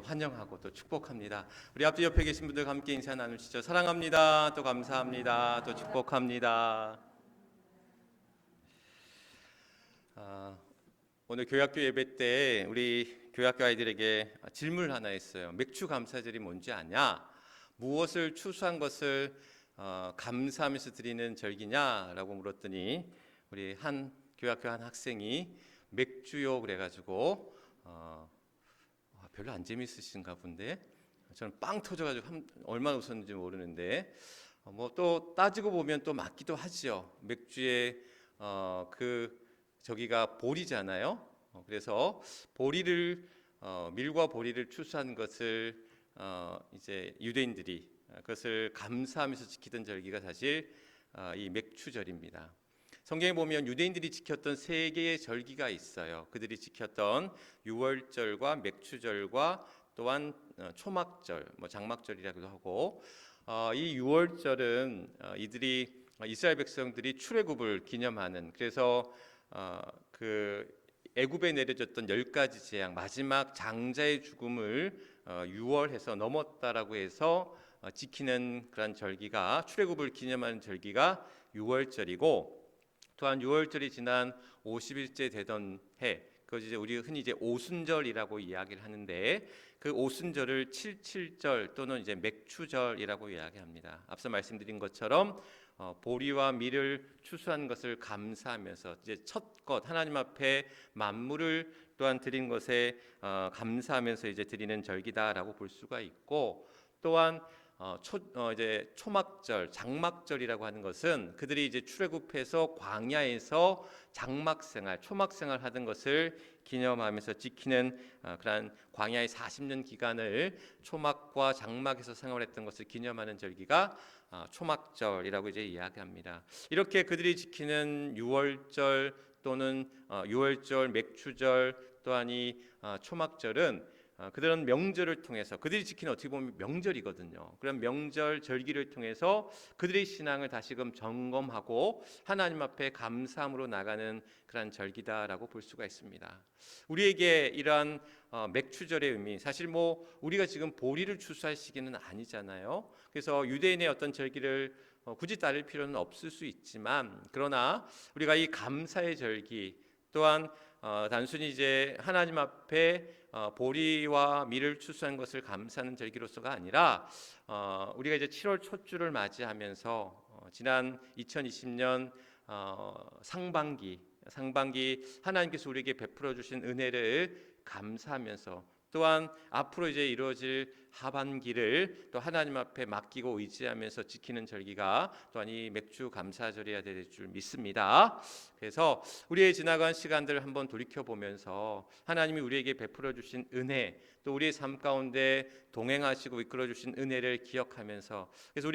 환영하고 또 축복합니다. 우리 앞뒤 옆에 계신 분들 함께 인사 나누시죠. 사랑합니다. 또 감사합니다. 또 축복합니다. 오늘 교학교 예배 때 우리 교학교 아이들에게 질문을 하나 했어요. 맥주 감사절이 뭔지 아냐? 무엇을 추수한 것을 감사하면서 드리는 절기냐라고 물었더니 우리 한 교학교 한 학생이 맥주요 그래가지고 별로 안 재밌으신가 본데 저는 빵 터져가지고 얼마나 웃었는지 모르는데 뭐 또 따지고 보면 또 맞기도 하지요. 맥주의 저기가 보리잖아요. 그래서 보리를 밀과 보리를 추수한 것을 이제 유대인들이 그것을 감사하면서 지키던 절기가 사실 이 맥주절입니다. 성경에 보면 유대인들이 지켰던 세 개의 절기가 있어요. 그들이 지켰던 유월절과 맥주절과 또한 초막절, 장막절이라고도 하고 이 유월절은 이들이 이스라엘 백성들이 출애굽을 기념하는 그래서 그 애굽에 내려졌던 10가지 재앙 마지막 장자의 죽음을 유월해서 넘었다라고 해서 지키는 그런 절기가 출애굽을 기념하는 절기가 유월절이고 또한 유월절이 지난 50일째 되던 해 그것이 이제 우리 흔히 이제 오순절이라고 이야기를 하는데 그 오순절을 칠칠절 또는 이제 맥추절이라고 이야기합니다. 앞서 말씀드린 것처럼 보리와 밀을 추수한 것을 감사하면서 이제 첫 것 하나님 앞에 만물을 또한 드린 것에 감사하면서 이제 드리는 절기다라고 볼 수가 있고 또한 이제 초막절, 장막절이라고 하는 것은 그들이 이제 출애굽해서 광야에서 장막 생활, 초막 생활 하던 것을 기념하면서 지키는 그러한 광야의 40년 기간을 초막과 장막에서 생활했던 것을 기념하는 절기가 초막절이라고 이제 이야기합니다. 이렇게 그들이 지키는 유월절 또는 유월절, 맥추절 또한 이 초막절은 그들은 명절을 통해서 그들이 지키는 어떻게 보면 명절이거든요. 그런 명절 절기를 통해서 그들의 신앙을 다시금 점검하고 하나님 앞에 감사함으로 나가는 그런 절기다라고 볼 수가 있습니다. 우리에게 이러한 맥추절의 의미 사실 우리가 지금 보리를 추수할 시기는 아니잖아요. 그래서 유대인의 어떤 절기를 굳이 따를 필요는 없을 수 있지만 그러나 우리가 이 감사의 절기 또한 단순히 이제 하나님 앞에 보리와 밀을 추수한 것을 감사하는 절기로서가 아니라 우리가 이제 7월 첫 주를 맞이하면서 지난 2020년 상반기 하나님께서 우리에게 베풀어 주신 은혜를 감사하면서 또한 앞으로 이제 이루어질 하반기를 또 하나님 앞에 맡기고 의지하면서 지키는 절기가 또한 이 맥주 감사절이어야 될 줄 믿습니다. 그래서 우리의 지나간 시간들을 한번 돌이켜 보면서 하나님이 우리에게 베풀어 주신 은혜 또 우리의 삶 가운데 동행하시고 이끌어 주신 은혜를 기억하면서 그래서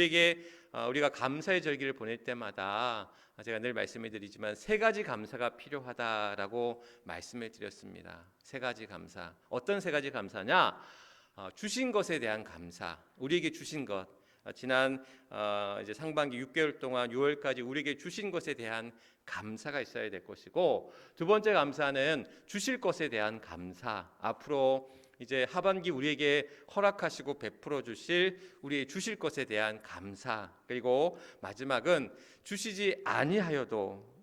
우리가 감사의 절기를 보낼 때마다 제가 늘 말씀을 드리지만 세 가지 감사가 필요하다라고 말씀을 드렸습니다. 세 가지 감사. 어떤 세 가지 감사냐? 주신 것에 대한 감사. 우리에게 주신 것. 지난 이제 상반기 6개월 동안 6월까지 우리에게 주신 것에 대한 감사가 있어야 될 것이고 두 번째 감사는 주실 것에 대한 감사. 앞으로 이제 하반기 우리에게 허락하시고 베풀어 주실 우리의 주실 것에 대한 감사. 그리고 마지막은 주지 아니하여도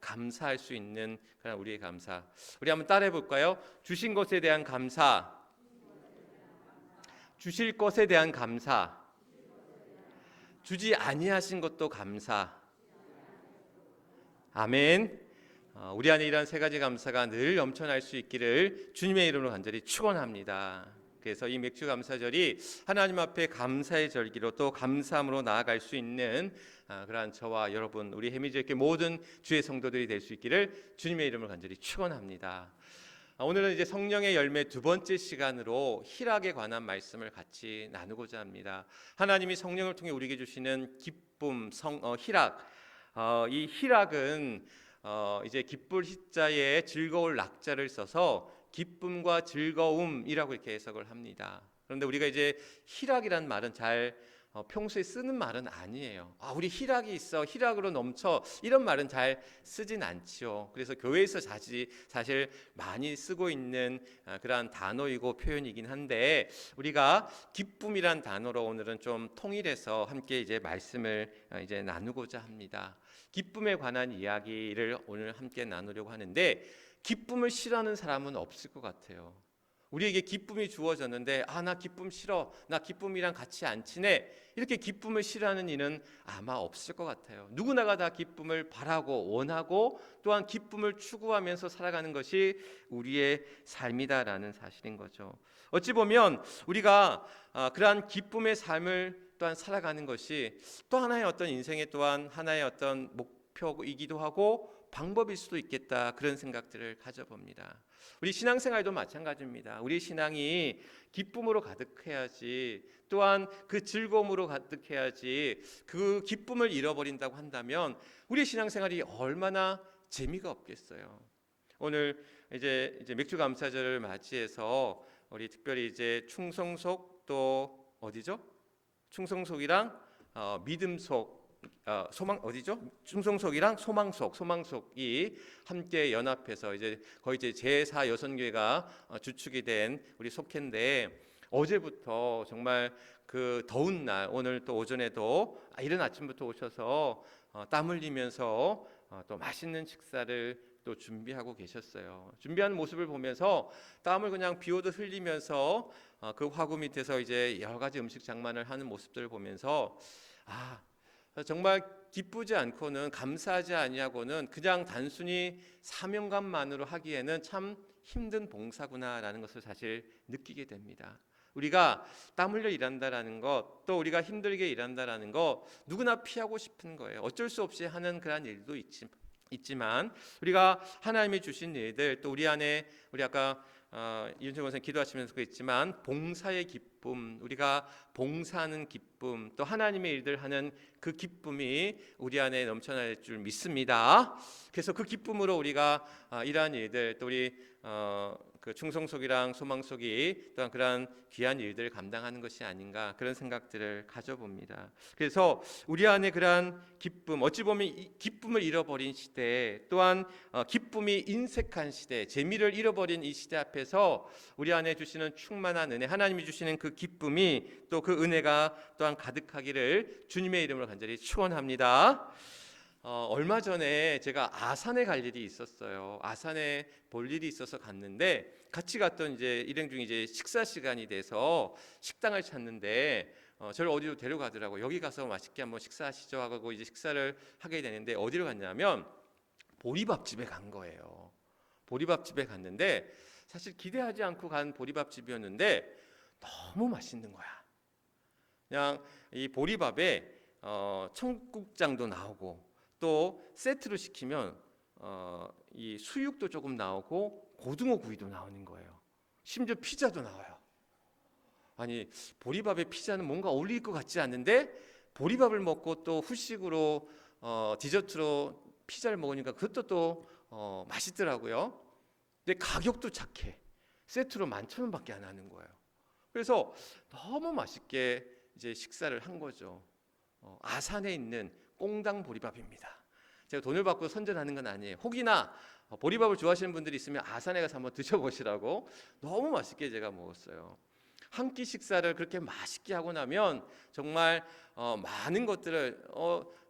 감사할 수 있는 그런 우리의 감사. 우리 한번 따라해 볼까요? 주신 것에 대한 감사, 주실 것에 대한 감사, 주지 아니하신 것도 감사. 아멘. 우리 안에 이러한 세 가지 감사가 늘 넘쳐날 수 있기를 주님의 이름으로 간절히 축원합니다. 그래서 이 맥주 감사절이 하나님 앞에 감사의 절기로 또 감사함으로 나아갈 수 있는 그러한 저와 여러분 우리 해미지교회 모든 주의 성도들이 될 수 있기를 주님의 이름으로 간절히 축원합니다. 오늘은 이제 성령의 열매 두 번째 시간으로 희락에 관한 말씀을 같이 나누고자 합니다. 하나님이 성령을 통해 우리에게 주시는 기쁨, 희락. 이 희락은 이제 기쁠 희자에 즐거울 낙자를 써서 기쁨과 즐거움이라고 이렇게 해석을 합니다. 그런데 우리가 이제 희락이란 말은 잘 평소에 쓰는 말은 아니에요. 우리 희락이 있어, 희락으로 넘쳐, 이런 말은 잘 쓰진 않지요. 그래서 교회에서 사실 많이 쓰고 있는 그러한 단어이고 표현이긴 한데, 우리가 기쁨이란 단어로 오늘은 좀 통일해서 함께 이제 말씀을 이제 나누고자 합니다. 기쁨에 관한 이야기를 오늘 함께 나누려고 하는데, 기쁨을 싫어하는 사람은 없을 것 같아요. 우리에게 기쁨이 주어졌는데 나 기쁨 싫어, 나 기쁨이랑 같이 안 친해, 이렇게 기쁨을 싫어하는 이는 아마 없을 것 같아요. 누구나가 다 기쁨을 바라고 원하고 또한 기쁨을 추구하면서 살아가는 것이 우리의 삶이다라는 사실인 거죠. 어찌 보면 우리가 그러한 기쁨의 삶을 또한 살아가는 것이 또 하나의 어떤 인생의 또한 하나의 어떤 목표이기도 하고 방법일 수도 있겠다, 그런 생각들을 가져봅니다. 우리 신앙생활도 마찬가지입니다. 우리 신앙이 기쁨으로 가득해야지, 또한 그 즐거움으로 가득해야지, 그 기쁨을 잃어버린다고 한다면 우리 신앙생활이 얼마나 재미가 없겠어요. 오늘 이제 맥주 감사절을 맞이해서 우리 특별히 이제 충성속, 또 어디죠? 충성속이랑 믿음속, 소망 어디죠? 충성속이랑 소망속이 함께 연합해서 이제 거의 이제 제4 여선교회가 주축이 된 우리 속회인데, 어제부터 정말 그 더운 날, 오늘 또 오전에도 이른 아침부터 오셔서 땀 흘리면서 또 맛있는 식사를 또 준비하고 계셨어요. 준비하는 모습을 보면서 땀을 그냥 비 오듯 흘리면서 그 화구 밑에서 이제 여러 가지 음식 장만을 하는 모습들을 보면서 정말 기쁘지 않고는, 감사하지 아니하고는 그냥 단순히 사명감만으로 하기에는 참 힘든 봉사구나라는 것을 사실 느끼게 됩니다. 우리가 땀 흘려 일한다라는 것, 또 우리가 힘들게 일한다라는 것 누구나 피하고 싶은 거예요. 어쩔 수 없이 하는 그런 일도 있지만 우리가 하나님이 주신 일들, 또 우리 안에, 우리 아까 이윤철 권사님 기도하시면서 그랬지만 봉사의 기쁨, 우리가 봉사하는 기쁨, 또 하나님의 일들 하는 그 기쁨이 우리 안에 넘쳐날 줄 믿습니다. 그래서 그 기쁨으로 우리가 이러한 일들, 또 우리 그 충성속이랑 소망속이 또한 그러한 귀한 일들을 감당하는 것이 아닌가, 그런 생각들을 가져봅니다. 그래서 우리 안에 그러한 기쁨, 어찌 보면 이 기쁨을 잃어버린 시대, 또한 기쁨이 인색한 시대, 재미를 잃어버린 이 시대 앞에서 우리 안에 주시는 충만한 은혜, 하나님이 주시는 그 기쁨이, 또 그 은혜가 또한 가득하기를 주님의 이름으로 간절히 축원합니다. 얼마 전에 제가 아산에 갈 일이 있었어요. 아산에 볼 일이 있어서 갔는데, 같이 갔던 이제 일행 중에 이제 식사 시간이 돼서 식당을 찾는데 저를 어디로 데려가더라고요. 여기 가서 맛있게 한번 식사하시죠 하고 이제 식사를 하게 되는데, 어디로 갔냐면 보리밥집에 간 거예요. 보리밥집에 갔는데 사실 기대하지 않고 간 보리밥집이었는데 너무 맛있는 거야. 그냥 이 보리밥에 청국장도 나오고, 또 세트로 시키면 이 수육도 조금 나오고 고등어 구이도 나오는 거예요. 심지어 피자도 나와요. 아니, 보리밥에 피자는 뭔가 어울릴 것 같지 않는데 보리밥을 먹고 또 후식으로 디저트로 피자를 먹으니까 그것도 또 맛있더라고요. 근데 가격도 착해. 세트로 11,000원밖에 안 하는 거예요. 그래서 너무 맛있게 이제 식사를 한 거죠. 아산에 있는 꽁당 보리밥입니다. 제가 돈을 받고 선전하는 건 아니에요. 혹이나 보리밥을 좋아하시는 분들이 있으면 아산에 가서 한번 드셔보시라고. 너무 맛있게 제가 먹었어요. 한 끼 식사를 그렇게 맛있게 하고 나면 정말 많은 것들을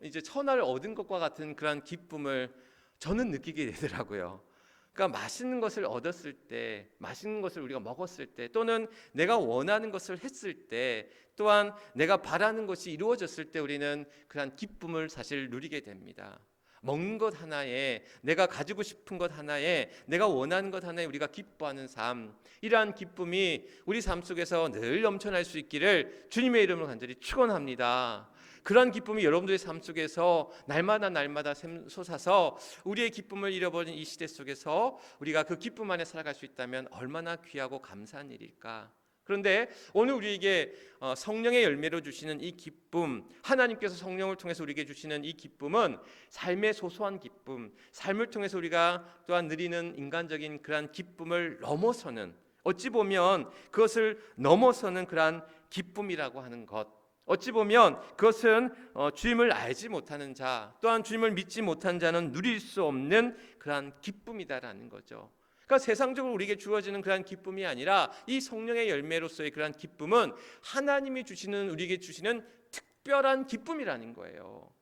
이제 천하를 얻은 것과 같은 그런 기쁨을 저는 느끼게 되더라고요. 그러니까 맛있는 것을 얻었을 때, 맛있는 것을 우리가 먹었을 때, 또는 내가 원하는 것을 했을 때, 또한 내가 바라는 것이 이루어졌을 때 우리는 그런 기쁨을 사실 누리게 됩니다. 먹는 것 하나에, 내가 가지고 싶은 것 하나에, 내가 원하는 것 하나에 우리가 기뻐하는 삶, 이러한 기쁨이 우리 삶 속에서 늘 넘쳐날 수 있기를 주님의 이름으로 간절히 축원합니다. 그러한 기쁨이 여러분들의 삶 속에서 날마다 솟아서 우리의 기쁨을 잃어버린 이 시대 속에서 우리가 그 기쁨 안에 살아갈 수 있다면 얼마나 귀하고 감사한 일일까. 그런데 오늘 우리에게 성령의 열매로 주시는 이 기쁨, 하나님께서 성령을 통해서 우리에게 주시는 이 기쁨은 삶의 소소한 기쁨, 삶을 통해서 우리가 또한 누리는 인간적인 그러한 기쁨을 넘어서는, 어찌 보면 그것을 넘어서는 그러한 기쁨이라고 하는 것, 어찌 보면 그것은 주님을 알지 못하는 자, 또한 주님을 믿지 못한 자는 누릴 수 없는 그러한 기쁨이다라는 거죠. 그러니까 세상적으로 우리에게 주어지는 그러한 기쁨이 아니라 이 성령의 열매로서의 그러한 기쁨은 하나님이 주시는, 우리에게 주시는 특별한 기쁨이라는 거예요.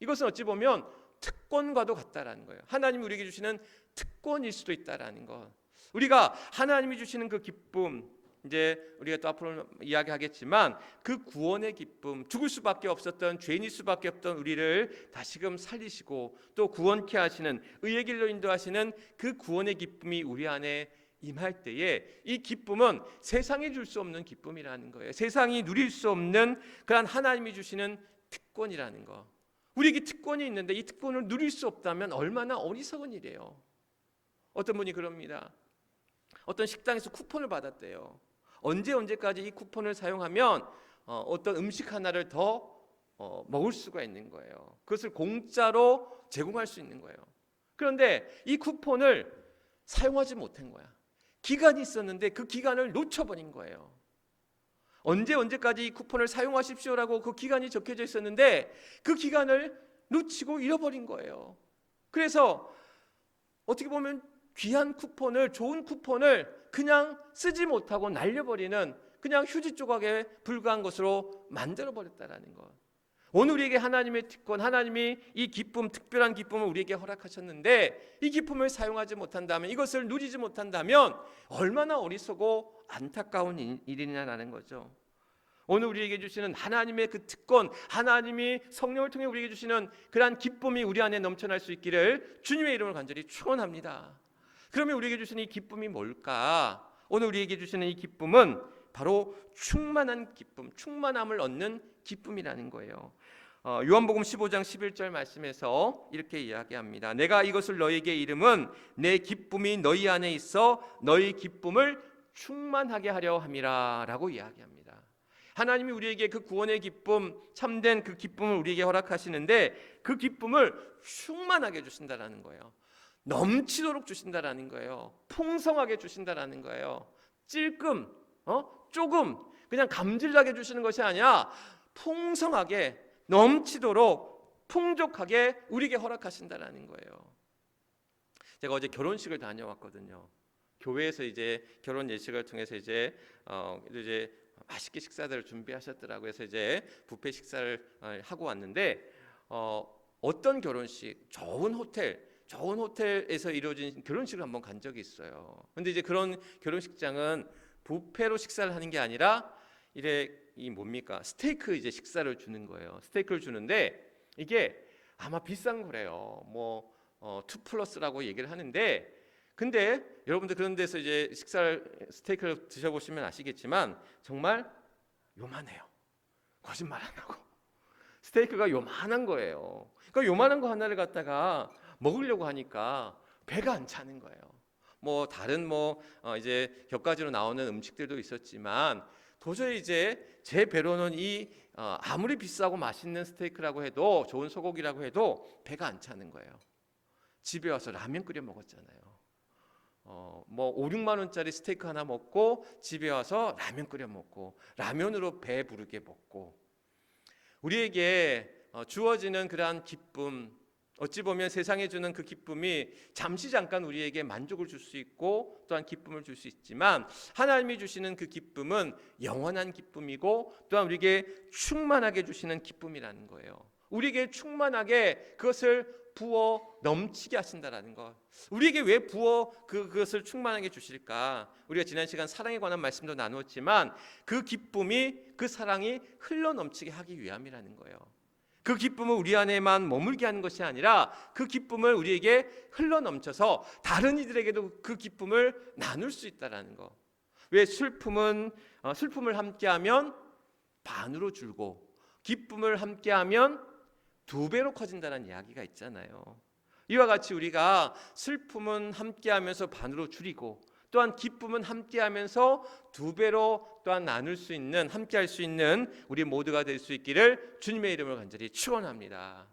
이것은 어찌 보면 특권과도 같다라는 거예요. 하나님이 우리에게 주시는 특권일 수도 있다라는 것. 우리가 하나님이 주시는 그 기쁨, 이제 우리가 또 앞으로 이야기하겠지만 그 구원의 기쁨, 죽을 수밖에 없었던, 죄인일 수밖에 없던 우리를 다시금 살리시고 또 구원케 하시는, 의의 길로 인도하시는 그 구원의 기쁨이 우리 안에 임할 때에 이 기쁨은 세상이 줄 수 없는 기쁨이라는 거예요. 세상이 누릴 수 없는 그런 하나님이 주시는 특권이라는 거. 우리에게 특권이 있는데 이 특권을 누릴 수 없다면 얼마나 어리석은 일이에요. 어떤 분이 그럽니다. 어떤 식당에서 쿠폰을 받았대요. 언제까지 이 쿠폰을 사용하면 어떤 음식 하나를 더 먹을 수가 있는 거예요. 그것을 공짜로 제공할 수 있는 거예요. 그런데 이 쿠폰을 사용하지 못한 거야. 기간이 있었는데 그 기간을 놓쳐버린 거예요. 언제까지 이 쿠폰을 사용하십시오라고 그 기간이 적혀져 있었는데 그 기간을 놓치고 잃어버린 거예요. 그래서 어떻게 보면 귀한 쿠폰을, 좋은 쿠폰을 그냥 쓰지 못하고 날려버리는, 그냥 휴지 조각에 불과한 것으로 만들어버렸다라는 것. 오늘 우리에게 하나님의 특권, 하나님이 이 기쁨, 특별한 기쁨을 우리에게 허락하셨는데 이 기쁨을 사용하지 못한다면, 이것을 누리지 못한다면 얼마나 어리석고 안타까운 일이냐라는 거죠. 오늘 우리에게 주시는 하나님의 그 특권, 하나님이 성령을 통해 우리에게 주시는 그러한 기쁨이 우리 안에 넘쳐날 수 있기를 주님의 이름을 간절히 축원합니다. 그러면 우리에게 주시는 이 기쁨이 뭘까? 오늘 우리에게 주시는 이 기쁨은 바로 충만한 기쁨, 충만함을 얻는 기쁨이라는 거예요. 요한복음 15장 11절 말씀에서 이렇게 이야기합니다. 내가 이것을 너희에게 이름은 내 기쁨이 너희 안에 있어 너희 기쁨을 충만하게 하려 함이라 라고 이야기합니다. 하나님이 우리에게 그 구원의 기쁨, 참된 그 기쁨을 우리에게 허락하시는데 그 기쁨을 충만하게 주신다라는 거예요. 넘치도록 주신다라는 거예요. 풍성하게 주신다라는 거예요. 찔끔, 조금 그냥 감질나게 주시는 것이 아니라 풍성하게, 넘치도록 풍족하게 우리에게 허락하신다라는 거예요. 제가 어제 결혼식을 다녀왔거든요. 교회에서 이제 결혼 예식을 통해서 이제 맛있게 식사들을 준비하셨더라고요. 그래서 이제 뷔페 식사를 하고 왔는데 어떤 결혼식, 좋은 호텔에서 이루어진 결혼식을 한번 간 적이 있어요. 근데 이제 그런 결혼식장은 뷔페로 식사를 하는 게 아니라 스테이크 이제 식사를 주는 거예요. 스테이크를 주는데 이게 아마 비싼 거래요. 2+라고 얘기를 하는데, 근데 여러분들 그런 데서 이제 스테이크를 드셔보시면 아시겠지만 정말 요만해요. 거짓말 안 하고 스테이크가 요만한 거예요. 그러니까 요만한 거 하나를 갖다가 먹으려고 하니까 배가 안 차는 거예요. 다른 이제 곁가지로 나오는 음식들도 있었지만 도저히 이제 제 배로는 아무리 비싸고 맛있는 스테이크라고 해도, 좋은 소고기라고 해도 배가 안 차는 거예요. 집에 와서 라면 끓여 먹었잖아요. 5, 6만 원짜리 스테이크 하나 먹고 집에 와서 라면 끓여 먹고 라면으로 배 부르게 먹고, 우리에게 주어지는 그러한 기쁨, 어찌 보면 세상에 주는 그 기쁨이 잠깐 우리에게 만족을 줄 수 있고 또한 기쁨을 줄 수 있지만 하나님이 주시는 그 기쁨은 영원한 기쁨이고 또한 우리에게 충만하게 주시는 기쁨이라는 거예요. 우리에게 충만하게 그것을 부어 넘치게 하신다라는 것. 우리에게 왜 그것을 충만하게 주실까? 우리가 지난 시간 사랑에 관한 말씀도 나누었지만 그 기쁨이, 그 사랑이 흘러 넘치게 하기 위함이라는 거예요. 그 기쁨을 우리 안에만 머물게 하는 것이 아니라 그 기쁨을 우리에게 흘러 넘쳐서 다른 이들에게도 그 기쁨을 나눌 수 있다라는 거. 왜 슬픔을 함께하면 반으로 줄고 기쁨을 함께하면 2배로 커진다는 이야기가 있잖아요. 이와 같이 우리가 슬픔은 함께하면서 반으로 줄이고 또한 기쁨은 함께하면서 2배로 또한 나눌 수 있는, 함께할 수 있는 우리 모두가 될 수 있기를 주님의 이름을 간절히 축원합니다.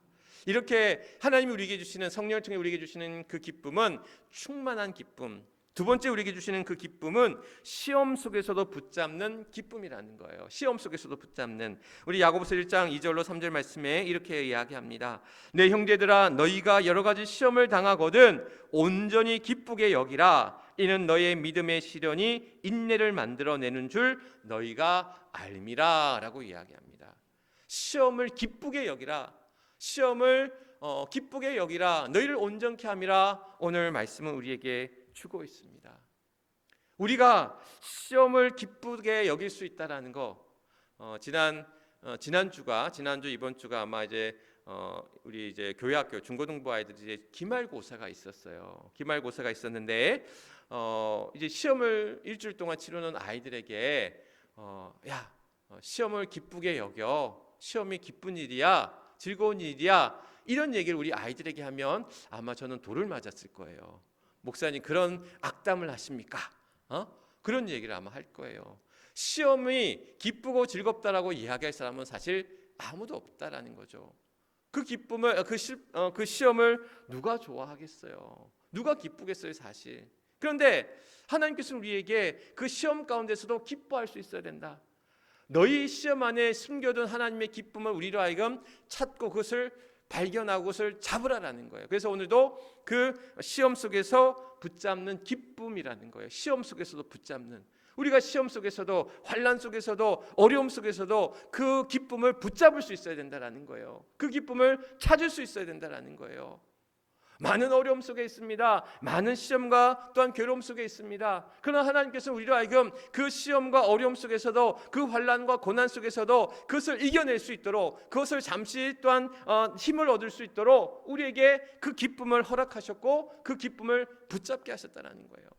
이렇게 하나님이 우리에게 주시는, 성령을 통해 우리에게 주시는 그 기쁨은 충만한 기쁨, 두 번째 우리에게 주시는 그 기쁨은 시험 속에서도 붙잡는 기쁨이라는 거예요. 시험 속에서도 붙잡는. 우리 야고보서 1장 2절로 3절 말씀에 이렇게 이야기합니다. 내 형제들아 너희가 여러 가지 시험을 당하거든 온전히 기쁘게 여기라. 이는 너희의 믿음의 시련이 인내를 만들어내는 줄 너희가 알미라 라고 이야기합니다. 시험을 기쁘게 여기라. 시험을 기쁘게 여기라. 너희를 온전케 함이라. 오늘 말씀은 우리에게 주고 있습니다. 우리가 시험을 기쁘게 여길 수 있다라는 거, 지난주 이번 주가 아마 이제 우리 이제 교회학교 중고등부 아이들이 이제 기말고사가 있었어요. 기말고사가 있었는데 이제 시험을 일주일 동안 치르는 아이들에게 시험을 기쁘게 여겨. 시험이 기쁜 일이야. 즐거운 일이야. 이런 얘기를 우리 아이들에게 하면 아마 저는 돌을 맞았을 거예요. 목사님 그런 악담을 하십니까? 그런 얘기를 아마 할 거예요. 시험이 기쁘고 즐겁다라고 이야기할 사람은 사실 아무도 없다라는 거죠. 그 기쁨을 그 시험을 누가 좋아하겠어요? 누가 기쁘겠어요, 사실. 그런데 하나님께서는 우리에게 그 시험 가운데서도 기뻐할 수 있어야 된다. 너희 시험 안에 숨겨둔 하나님의 기쁨을 우리로 하여금 찾고 그것을 발견하고 그것을 잡으라라는 거예요. 그래서 오늘도 그 시험 속에서 붙잡는 기쁨이라는 거예요. 시험 속에서도 붙잡는. 우리가 시험 속에서도 환난 속에서도 어려움 속에서도 그 기쁨을 붙잡을 수 있어야 된다라는 거예요. 그 기쁨을 찾을 수 있어야 된다라는 거예요. 많은 어려움 속에 있습니다. 많은 시험과 또한 괴로움 속에 있습니다. 그러나 하나님께서 우리로 하여금 그 시험과 어려움 속에서도 그 환난과 고난 속에서도 그것을 이겨낼 수 있도록 그것을 잠시 또한 힘을 얻을 수 있도록 우리에게 그 기쁨을 허락하셨고 그 기쁨을 붙잡게 하셨다는 거예요.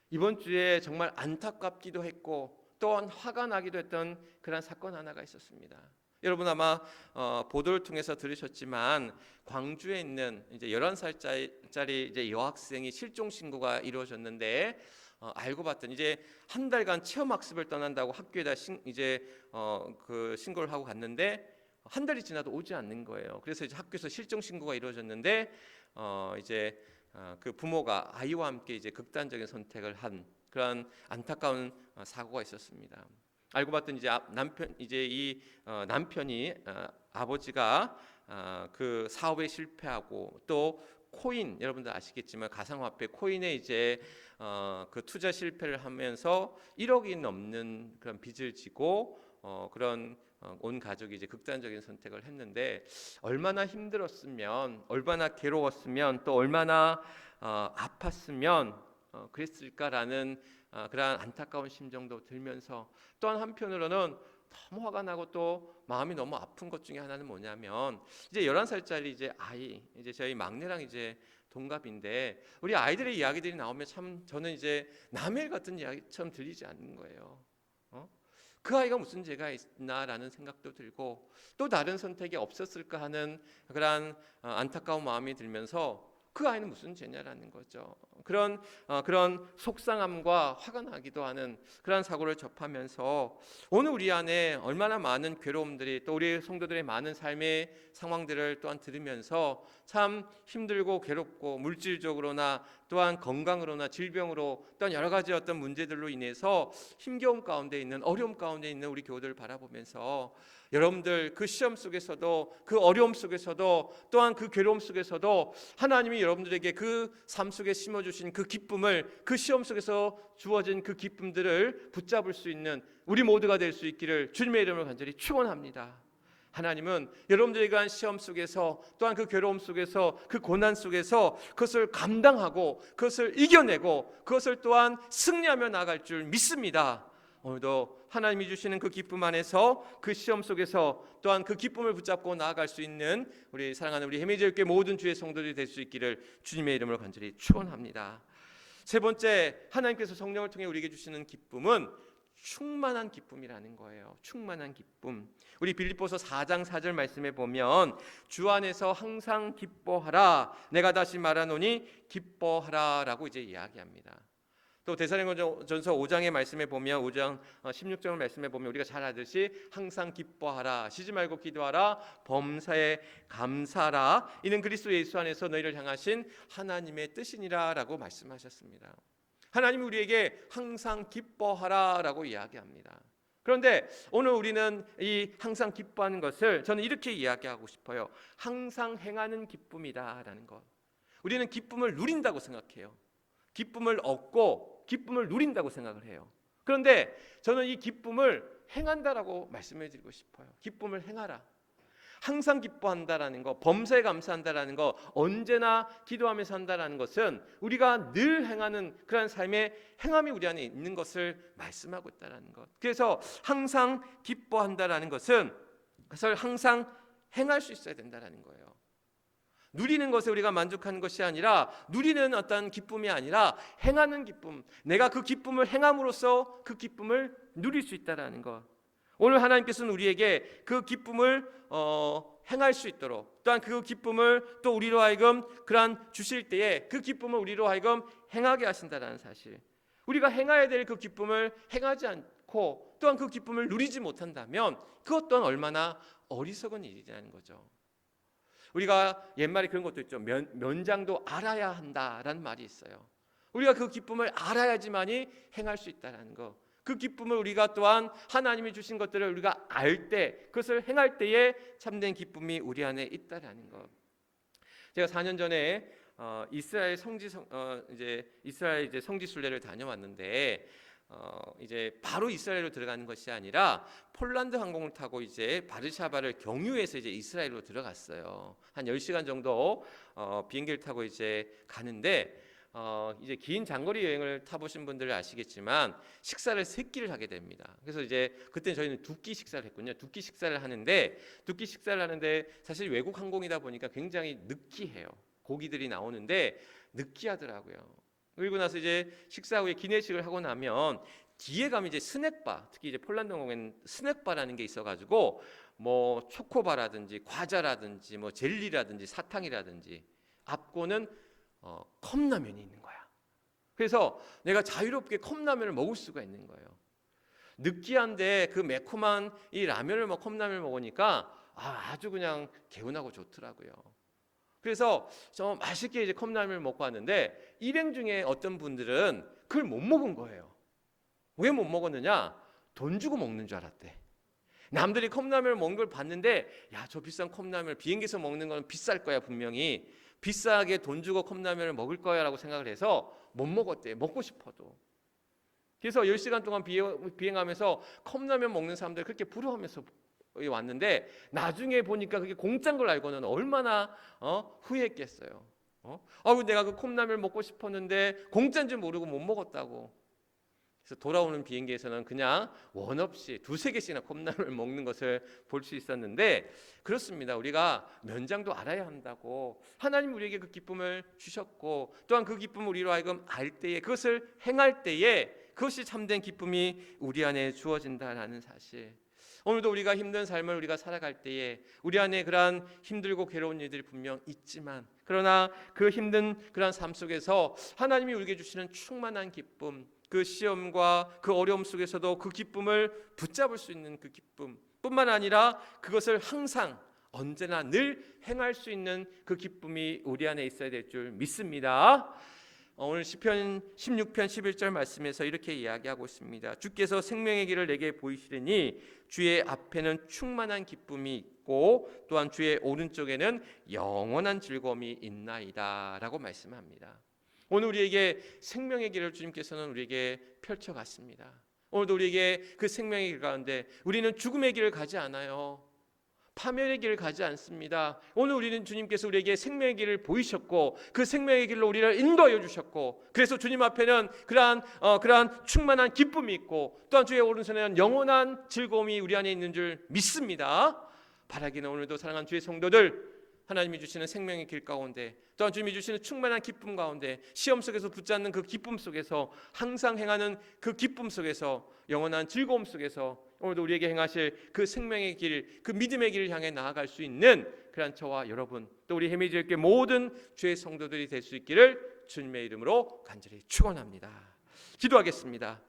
이번 주에 정말 안타깝기도 했고 또한 화가 나기도 했던 그런 사건 하나가 있었습니다. 여러분 아마 보도를 통해서 들으셨지만 광주에 있는 이제 11살짜리 이제 여학생이 실종 신고가 이루어졌는데 알고 봤더니 이제 한 달간 체험 학습을 떠난다고 학교에다 이제 그 신고를 하고 갔는데 한 달이 지나도 오지 않는 거예요. 그래서 이제 학교에서 실종 신고가 이루어졌는데 이제 그 부모가 아이와 함께 이제 극단적인 선택을 한 그런 안타까운 사고가 있었습니다. 알고 봤더니 이제 이 남편이 아버지가 그 사업에 실패하고 또 코인 여러분들 아시겠지만 가상화폐 코인에 이제 그 투자 실패를 하면서 1억이 넘는 그런 빚을 지고 그런 온 가족이 이제 극단적인 선택을 했는데 얼마나 힘들었으면 얼마나 괴로웠으면 또 얼마나 아팠으면 그랬을까라는 그러한 안타까운 심정도 들면서 또한 한편으로는 너무 화가 나고 또 마음이 너무 아픈 것 중에 하나는 뭐냐면 이제 11살짜리 이제 아이 이제 저희 막내랑 이제 동갑인데 우리 아이들의 이야기들이 나오면 참 저는 이제 남의 일 같은 이야기처럼 들리지 않는 거예요. 그 아이가 무슨 죄가 있나라는 생각도 들고 또 다른 선택이 없었을까 하는 그런 안타까운 마음이 들면서 그 아이는 무슨 죄냐라는 거죠. 그런 속상함과 화가 나기도 하는 그런 사고를 접하면서 오늘 우리 안에 얼마나 많은 괴로움들이 또 우리 성도들의 많은 삶의 상황들을 또한 들으면서 참 힘들고 괴롭고 물질적으로나 또한 건강으로나 질병으로 또한 여러 가지 어떤 문제들로 인해서 힘겨움 가운데 있는 어려움 가운데 있는 우리 교우들을 바라보면서 여러분들 그 시험 속에서도 그 어려움 속에서도 또한 그 괴로움 속에서도 하나님이 여러분들에게 그 삶 속에 심어주신 그 기쁨을 그 시험 속에서 주어진 그 기쁨들을 붙잡을 수 있는 우리 모두가 될 수 있기를 주님의 이름으로 간절히 축원합니다. 하나님은 여러분들에게 한 시험 속에서 또한 그 괴로움 속에서 그 고난 속에서 그것을 감당하고 그것을 이겨내고 그것을 또한 승리하며 나아갈 줄 믿습니다. 오늘도 하나님이 주시는 그 기쁨 안에서 그 시험 속에서 또한 그 기쁨을 붙잡고 나아갈 수 있는 우리 사랑하는 우리 해미제일교회 모든 주의 성도들이 될 수 있기를 주님의 이름으로 간절히 축원합니다. 세 번째, 하나님께서 성령을 통해 우리에게 주시는 기쁨은 충만한 기쁨이라는 거예요. 충만한 기쁨. 우리 빌립보서 4장 4절 말씀에 보면 주 안에서 항상 기뻐하라. 내가 다시 말하노니 기뻐하라라고 이제 이야기합니다. 또 데살로니가전서 5장의 말씀에 보면 5장 16절 말씀에 보면 우리가 잘 알듯이 항상 기뻐하라, 쉬지 말고 기도하라, 범사에 감사하라, 이는 그리스도 예수 안에서 너희를 향하신 하나님의 뜻이니라라고 말씀하셨습니다. 하나님이 우리에게 항상 기뻐하라라고 이야기합니다. 그런데 오늘 우리는 이 항상 기뻐하는 것을 저는 이렇게 이야기하고 싶어요. 항상 행하는 기쁨이다라는 것. 우리는 기쁨을 누린다고 생각해요. 기쁨을 얻고 기쁨을 누린다고 생각을 해요. 그런데 저는 이 기쁨을 행한다라고 말씀해 드리고 싶어요. 기쁨을 행하라. 항상 기뻐한다라는 것, 범사에 감사한다라는 것, 언제나 기도하면서 한다라는 것은 우리가 늘 행하는 그런 삶의 행함이 우리 안에 있는 것을 말씀하고 있다라는 것. 그래서 항상 기뻐한다라는 것은 그것을 항상 행할 수 있어야 된다라는 거예요. 누리는 것에 우리가 만족하는 것이 아니라, 누리는 어떤 기쁨이 아니라 행하는 기쁨, 내가 그 기쁨을 행함으로써 그 기쁨을 누릴 수 있다라는 것. 오늘 하나님께서는 우리에게 그 기쁨을 행할 수 있도록, 또한 그 기쁨을 또 우리로 하여금 그러한 주실 때에 그 기쁨을 우리로 하여금 행하게 하신다라는 사실. 우리가 행해야 될 그 기쁨을 행하지 않고 또한 그 기쁨을 누리지 못한다면 그것 또한 얼마나 어리석은 일이라는 거죠. 우리가 옛말에 그런 것도 있죠. 면장도 알아야 한다라는 말이 있어요. 우리가 그 기쁨을 알아야지만이 행할 수 있다는 것. 그 기쁨을 우리가 또한 하나님이 주신 것들을 우리가 알 때, 그것을 행할 때에 참된 기쁨이 우리 안에 있다라는 것. 제가 4년 전에 이스라엘 성지 순례를 다녀왔는데 이제 바로 이스라엘로 들어가는 것이 아니라 폴란드 항공을 타고 이제 바르샤바를 경유해서 이제 이스라엘로 들어갔어요. 한 10시간 정도 비행기를 타고 이제 가는데 이제 긴 장거리 여행을 타보신 분들은 아시겠지만 식사를 3끼를 하게 됩니다. 그래서 이제 그때 저희는 2끼 식사를 했군요. 2끼 식사를 하는데 사실 외국 항공이다 보니까 굉장히 느끼해요. 고기들이 나오는데 느끼하더라고요. 그리고 나서 이제 식사 후에 기내식을 하고 나면 뒤에 가면 이제 스낵바, 특히 이제 폴란드 항공에는 스낵바라는 게 있어가지고 뭐 초코바라든지 과자라든지 뭐 젤리라든지 사탕이라든지 앞고는 컵라면이 있는 거야. 그래서 내가 자유롭게 컵라면을 먹을 수가 있는 거예요. 느끼한데 그 매콤한 이 라면을 컵라면을 먹으니까 아주 그냥 개운하고 좋더라고요. 그래서 저 맛있게 이제 컵라면을 먹고 왔는데 일행 중에 어떤 분들은 그걸 못 먹은 거예요. 왜 못 먹었느냐? 돈 주고 먹는 줄 알았대. 남들이 컵라면을 먹는 걸 봤는데 야, 저 비싼 컵라면을 비행기에서 먹는 건 비쌀 거야 분명히. 비싸게 돈 주고 컵라면을 먹을 거야 라고 생각을 해서 못 먹었대. 먹고 싶어도. 그래서 10시간 동안 비행하면서 컵라면 먹는 사람들 그렇게 부러워하면서 왔는데 나중에 보니까 그게 공짜인 걸 알고는 얼마나 후회했겠어요. 내가 그 컵라면을 먹고 싶었는데 공짜인 줄 모르고 못 먹었다고. 그래서 돌아오는 비행기에서는 그냥 원 없이 2-3개씩이나 컵라면을 먹는 것을 볼 수 있었는데 그렇습니다. 우리가 면장도 알아야 한다고. 하나님 우리에게 그 기쁨을 주셨고 또한 그 기쁨을 우리로 하여금 알 때에 그것을 행할 때에 그것이 참된 기쁨이 우리 안에 주어진다라는 사실. 오늘도 우리가 힘든 삶을 우리가 살아갈 때에 우리 안에 그러한 힘들고 괴로운 일들이 분명 있지만 그러나 그 힘든 그러한 삶 속에서 하나님이 우리에게 주시는 충만한 기쁨, 그 시험과 그 어려움 속에서도 그 기쁨을 붙잡을 수 있는 그 기쁨 뿐만 아니라 그것을 항상 언제나 늘 행할 수 있는 그 기쁨이 우리 안에 있어야 될 줄 믿습니다. 오늘 시편 16편 11절 말씀에서 이렇게 이야기하고 있습니다. 주께서 생명의 길을 내게 보이시리니 주의 앞에는 충만한 기쁨이 있고 또한 주의 오른쪽에는 영원한 즐거움이 있나이다 라고 말씀합니다. 오늘 우리에게 생명의 길을 주님께서는 우리에게 펼쳐갔습니다. 오늘도 우리에게 그 생명의 길 가운데 우리는 죽음의 길을 가지 않아요. 파멸의 길을 가지 않습니다. 오늘 우리는 주님께서 우리에게 생명의 길을 보이셨고 그 생명의 길로 우리를 인도하여 주셨고 그래서 주님 앞에는 그러한 충만한 기쁨이 있고 또한 주의 오른손에는 영원한 즐거움이 우리 안에 있는 줄 믿습니다. 바라기는 오늘도 사랑하는 주의 성도들 하나님이 주시는 생명의 길 가운데 또한 주님이 주시는 충만한 기쁨 가운데 시험 속에서 붙잡는 그 기쁨 속에서 항상 행하는 그 기쁨 속에서 영원한 즐거움 속에서 오늘도 우리에게 행하실 그 생명의 길, 그 믿음의 길을 향해 나아갈 수 있는 그런 저와 여러분 또 우리 해미지교회 모든 주의 성도들이 될 수 있기를 주님의 이름으로 간절히 축원합니다. 기도하겠습니다.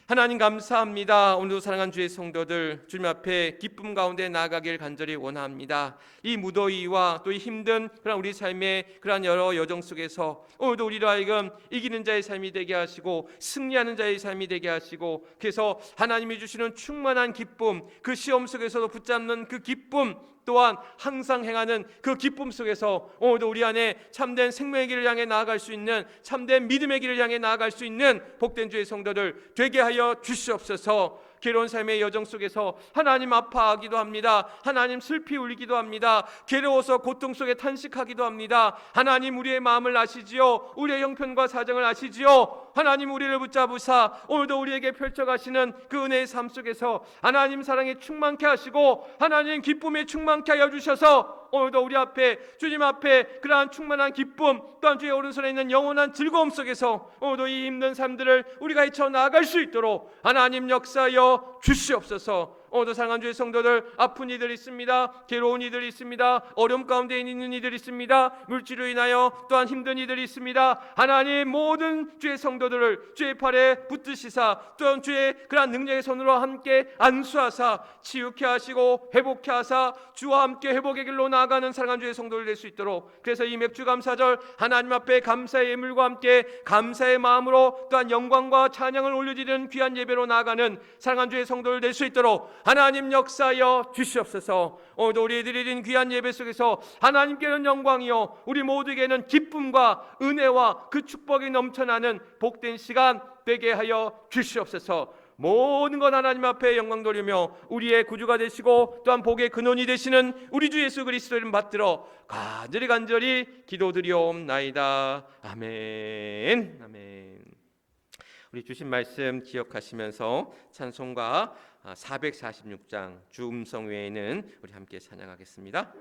하나님 감사합니다. 오늘도 사랑하는 주의 성도들 주님 앞에 기쁨 가운데 나아가길 간절히 원합니다. 이 무더위와 또 이 힘든 그런 우리 삶의 그런 여러 여정 속에서 오늘도 우리로 하여금 이기는 자의 삶이 되게 하시고 승리하는 자의 삶이 되게 하시고, 그래서 하나님이 주시는 충만한 기쁨, 그 시험 속에서도 붙잡는 그 기쁨, 또한 항상 행하는 그 기쁨 속에서 오늘도 우리 안에 참된 생명의 길을 향해 나아갈 수 있는, 참된 믿음의 길을 향해 나아갈 수 있는 복된 주의 성도들 되게 하여 주시옵소서. 괴로운 삶의 여정 속에서 하나님 아파하기도 합니다. 하나님 슬피 울기도 합니다. 괴로워서 고통 속에 탄식하기도 합니다. 하나님 우리의 마음을 아시지요. 우리의 형편과 사정을 아시지요. 하나님 우리를 붙잡으사 오늘도 우리에게 펼쳐가시는 그 은혜의 삶 속에서 하나님 사랑에 충만케 하시고 하나님 기쁨에 충만케 하여 주셔서 오늘도 우리 앞에 주님 앞에 그러한 충만한 기쁨, 또한 주의 오른손에 있는 영원한 즐거움 속에서 오늘도 이 힘든 삶들을 우리가 헤쳐나갈 수 있도록 하나님 역사하여 주시옵소서. 오늘도 사랑하는 주의 성도들, 아픈 이들 있습니다. 괴로운 이들 있습니다. 어려움 가운데 있는 이들 있습니다. 물질로 인하여 또한 힘든 이들이 있습니다. 하나님 모든 주의 성도들을 주의 팔에 붙드시사 또한 주의 그러한 능력의 손으로 함께 안수하사 치유케 하시고 회복케 하사 주와 함께 회복의 길로 나아가는 사랑하는 주의 성도들 될 수 있도록, 그래서 이 맥주 감사절 하나님 앞에 감사의 예물과 함께 감사의 마음으로 또한 영광과 찬양을 올려드리는 귀한 예배로 나아가는 사랑하는 주의 성도들 될 수 있도록 하나님 역사하여 주시옵소서. 오늘도 우리 드리는 귀한 예배 속에서 하나님께는 영광이요 우리 모두에게는 기쁨과 은혜와 그 축복이 넘쳐나는 복된 시간 되게 하여 주시옵소서. 모든 것 하나님 앞에 영광 돌리며 우리의 구주가 되시고 또한 복의 근원이 되시는 우리 주 예수 그리스도를 이름 받들어 간절히 기도드리옵나이다. 아멘. 아멘. 우리 주신 말씀 기억하시면서 찬송가 446장 주 음성 외에는 우리 함께 찬양하겠습니다.